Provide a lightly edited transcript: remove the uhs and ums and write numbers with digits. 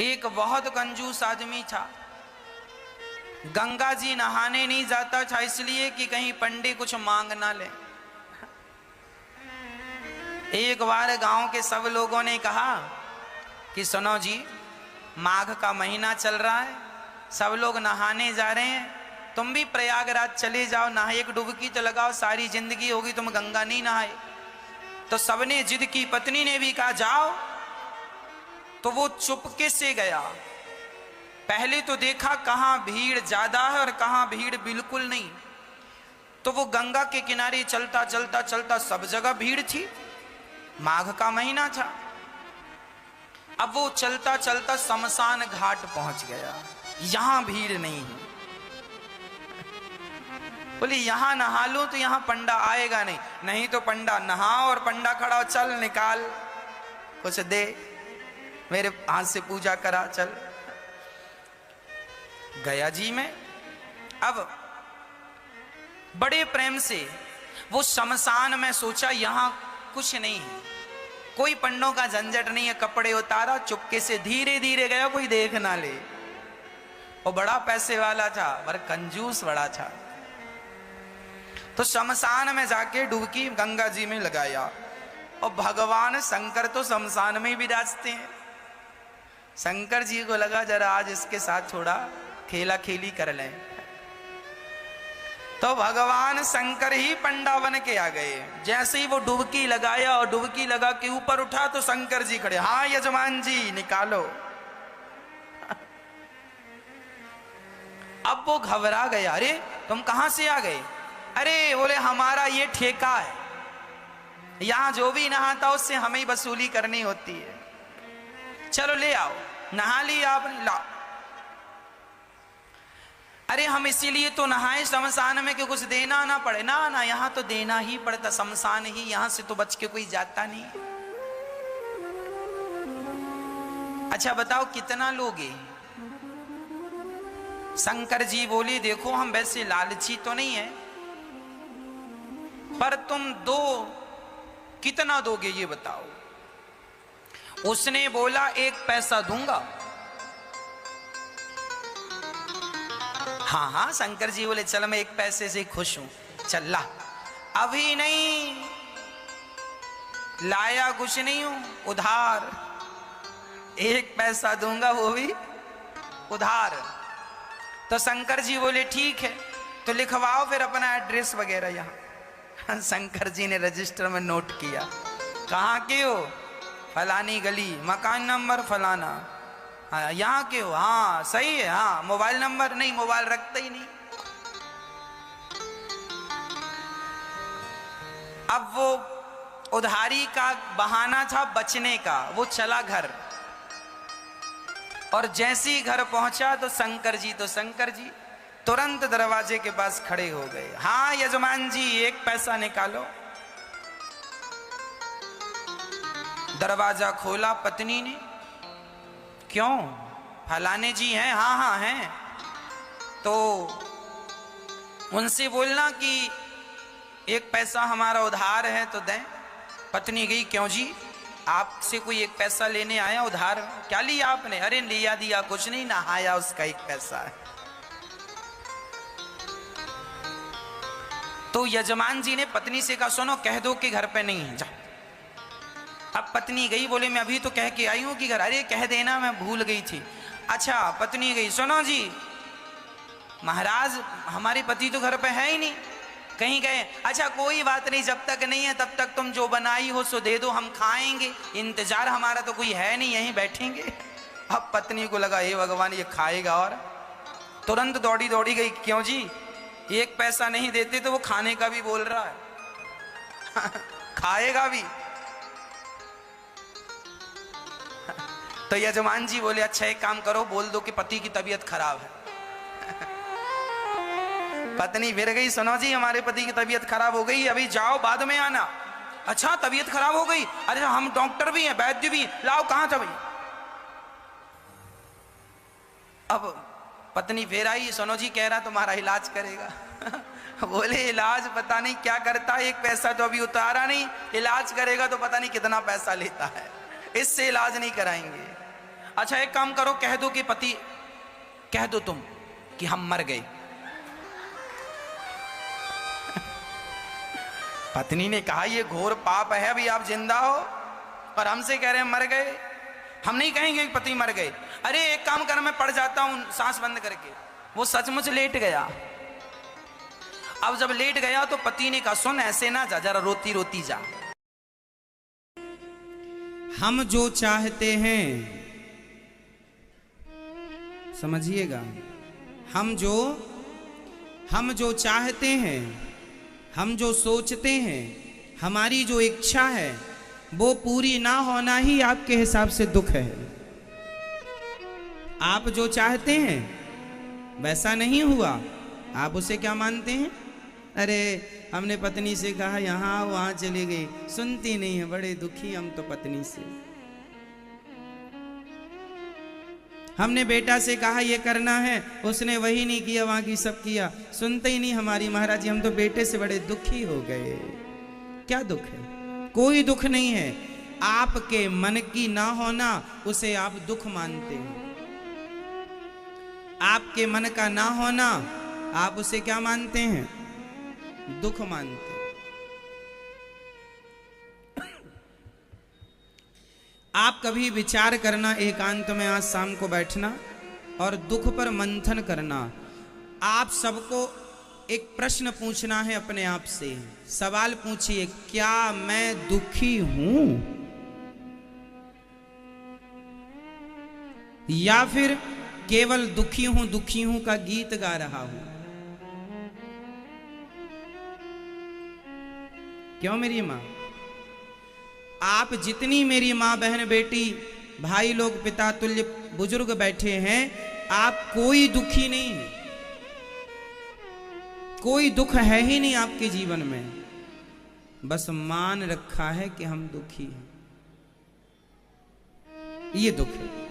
एक बहुत कंजूस आदमी था। गंगा जी नहाने नहीं जाता था इसलिए कि कहीं पंडित कुछ मांग ना ले। एक बार गांव के सब लोगों ने कहा कि सुनो जी, माघ का महीना चल रहा है, सब लोग नहाने जा रहे हैं, तुम भी प्रयागराज चले जाओ, नहा एक डुबकी तो लगाओ, सारी जिंदगी होगी तुम गंगा नहीं नहाए। तो सबने जिद की, पत्नी ने भी कहा जाओ। तो वो चुपके से गया। पहले तो देखा कहां भीड़ ज्यादा है और कहां भीड़ बिल्कुल नहीं। तो वो गंगा के किनारे चलता चलता चलता सब जगह भीड़ थी, माघ का महीना था। अब वो चलता चलता शमशान घाट पहुंच गया, यहां भीड़ नहीं है। बोले यहां नहा लो तो यहां पंडा आएगा नहीं, नहीं तो पंडा नहा और पंडा खड़ा हो, चल निकाल कुछ दे, मेरे हाथ से पूजा करा, चल। गया जी में। अब बड़े प्रेम से वो शमशान में सोचा यहां कुछ नहीं है, कोई पंडों का झंझट नहीं है, कपड़े उतारा, चुपके से धीरे धीरे गया, कोई देख ना ले। वो बड़ा पैसे वाला था पर कंजूस बड़ा था। तो शमशान में जाके डुबकी गंगा जी में लगाया। और भगवान शंकर तो शमशान में ही विराजते हैं। शंकर जी को लगा जरा आज इसके साथ थोड़ा खेला खेली कर लें। तो भगवान शंकर ही पंडा बन के आ गए। जैसे ही वो डुबकी लगाया और डुबकी लगा के ऊपर उठा तो शंकर जी खड़े, हाँ यजमान जी निकालो। अब वो घबरा गया, अरे तुम कहां से आ गए? अरे बोले हमारा ये ठेका है, यहां जो भी नहाता उससे हमें ही वसूली करनी होती है, चलो ले आओ। नहा लिया आपने, लाओ। अरे हम इसीलिए तो नहाए शमशान में कि कुछ देना ना पड़े। ना ना, यहां तो देना ही पड़ता, शमशान ही, यहां से तो बच के कोई जाता नहीं। अच्छा बताओ कितना लोगे? शंकर जी बोले देखो हम वैसे लालची तो नहीं है, पर तुम दो, कितना दोगे ये बताओ? उसने बोला 1 पैसा दूंगा। हाँ हाँ, शंकर जी बोले चल मैं 1 पैसे से खुश हूं, चल ला। अभी नहीं लाया, कुछ नहीं हूं, उधार 1 पैसा दूंगा, वो भी उधार। तो शंकर जी बोले ठीक है, तो लिखवाओ फिर अपना एड्रेस वगैरह यहाँ। शंकर जी ने रजिस्टर में नोट किया, कहाँ के हो? फलानी गली, मकान नंबर फलाना। हाँ यहाँ के हो? हाँ सही है। हाँ मोबाइल नंबर? नहीं, मोबाइल रखते ही नहीं। अब वो उधारी का बहाना था बचने का, वो चला घर। और जैसे ही घर पहुंचा तो शंकर जी तुरंत दरवाजे के पास खड़े हो गए। हाँ यजमान जी 1 पैसा निकालो। दरवाजा खोला पत्नी ने, क्यों? फलाने जी हैं? हाँ हाँ हैं। तो उनसे बोलना कि 1 पैसा हमारा उधार है तो दें। पत्नी गई, क्यों जी आपसे कोई 1 पैसा लेने आया उधार? क्या लिया आपने? अरे लिया दिया कुछ नहीं, नहाया उसका 1 पैसा है। तो यजमान जी ने पत्नी से कहा सुनो कह दो कि घर पे नहीं है, जा। अब पत्नी गई, बोले मैं अभी तो कह के आई हूं कि घर। अरे कह देना मैं भूल गई थी। अच्छा पत्नी गई, सुनो जी महाराज हमारे पति तो घर पे है ही नहीं, कहीं गए। अच्छा कोई बात नहीं, जब तक नहीं है तब तक तुम जो बनाई हो सो दे दो, हम खाएंगे, इंतजार हमारा तो कोई है नहीं, यहीं बैठेंगे। अब पत्नी को लगा हे भगवान ये खाएगा, और तुरंत दौड़ी दौड़ी गई, क्यों जी 1 पैसा नहीं देते तो वो खाने का भी बोल रहा है। खाएगा भी। तो यजमान जी बोले अच्छा एक काम करो, बोल दो कि पति की तबीयत खराब है। पत्नी फिर गई, सुनो जी हमारे पति की तबीयत खराब हो गई, अभी जाओ बाद में आना। अच्छा तबीयत खराब हो गई? अरे हम डॉक्टर भी हैं, वैद्य भी हैं, लाओ कहां था भाई? अब पत्नी फिर आई, सुनो जी कह रहा तुम्हारा इलाज करेगा। बोले इलाज पता नहीं क्या करता है, 1 पैसा तो अभी उतारा नहीं, इलाज करेगा तो पता नहीं कितना पैसा लेता है, इससे इलाज नहीं कराएंगे। अच्छा एक काम करो, कह दो कि पति, कह दो तुम कि हम मर गए। पत्नी ने कहा ये घोर पाप है, अभी आप जिंदा हो और हमसे कह रहे हैं मर गए। हम नहीं कहेंगे कि पति मर गए। अरे एक काम कर, मैं पड़ जाता हूं सांस बंद करके। वो सचमुच लेट गया। अब जब लेट गया तो पति ने कहा सुन ऐसे ना जा, जरा रोती रोती जा। हम जो चाहते हैं, समझिएगा, हम जो चाहते हैं, हम जो सोचते हैं, हमारी जो इच्छा है, वो पूरी ना होना ही आपके हिसाब से दुख है। आप जो चाहते हैं वैसा नहीं हुआ, आप उसे क्या मानते हैं? अरे हमने पत्नी से कहा यहाँ वहां चली गई, सुनती नहीं है, बड़े दुखी हम तो पत्नी से। हमने बेटा से कहा ये करना है, उसने वही नहीं किया, वहां की सब किया, सुनते ही नहीं हमारी महाराज जी, हम तो बेटे से बड़े दुखी हो गए। क्या दुख है? कोई दुख नहीं है। आपके मन की ना होना उसे आप दुख मानते हैं। आपके मन का ना होना आप उसे क्या मानते हैं? दुख मानते हैं। आप कभी विचार करना, एकांत में आज शाम को बैठना और दुख पर मंथन करना। आप सबको एक प्रश्न पूछना है अपने आप से। सवाल पूछिए, क्या मैं दुखी हूं या फिर केवल दुखी हूं का गीत गा रहा हूं? क्यों मेरी मां? आप जितनी मेरी मां, बहन, बेटी, भाई लोग, पिता तुल्य बुजुर्ग बैठे हैं, आप कोई दुखी नहीं है। कोई दुख है ही नहीं आपके जीवन में। बस मान रखा है कि हम दुखी हैं, ये दुख है।